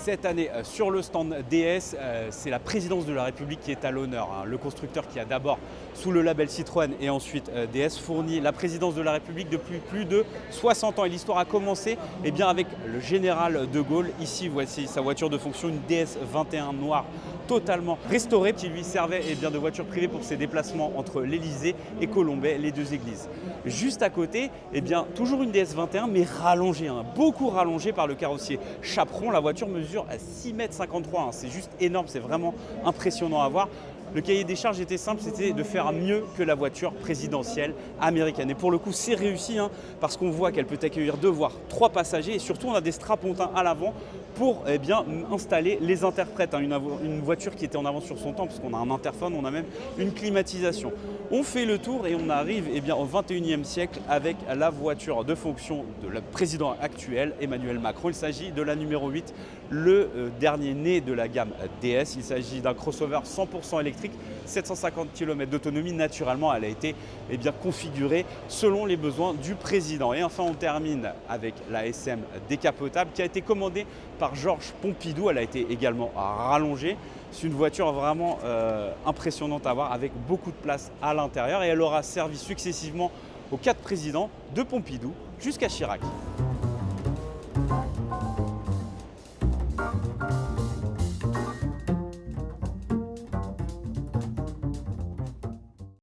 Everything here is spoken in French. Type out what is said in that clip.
Cette année, sur le stand DS, c'est la présidence de la République qui est à l'honneur. Le constructeur qui a d'abord, sous le label Citroën et ensuite DS, fourni la présidence de la République depuis plus de 60 ans. Et l'histoire a commencé bien, avec le général de Gaulle. Ici, voici sa voiture de fonction, une DS 21 noire totalement restaurée qui lui servait bien, de voiture privée pour ses déplacements entre l'Élysée et Colombey, les deux églises. Juste à côté, bien, toujours une DS 21 mais rallongée, beaucoup rallongée par le carrossier Chaperon. La voiture mesure 6,53 m, c'est juste énorme, c'est vraiment impressionnant à voir. Le cahier des charges était simple, c'était de faire mieux que la voiture présidentielle américaine. Et pour le coup, c'est réussi parce qu'on voit qu'elle peut accueillir 2 voire 3 passagers. Et surtout, on a des strapontins à l'avant pour bien, installer les interprètes. Une voiture qui était en avance sur son temps parce qu'on a un interphone, on a même une climatisation. On fait le tour et on arrive bien, au 21e siècle avec la voiture de fonction de le président actuel, Emmanuel Macron. Il s'agit de la numéro 8, le dernier né de la gamme DS. Il s'agit d'un crossover 100% électrique, 750 km d'autonomie. Naturellement, elle a été bien, configurée selon les besoins du président. Et enfin, on termine avec la SM décapotable qui a été commandée par Georges Pompidou. Elle a été également rallongée. C'est une voiture vraiment impressionnante à voir avec beaucoup de place à l'intérieur et elle aura servi successivement aux 4 présidents de Pompidou jusqu'à Chirac.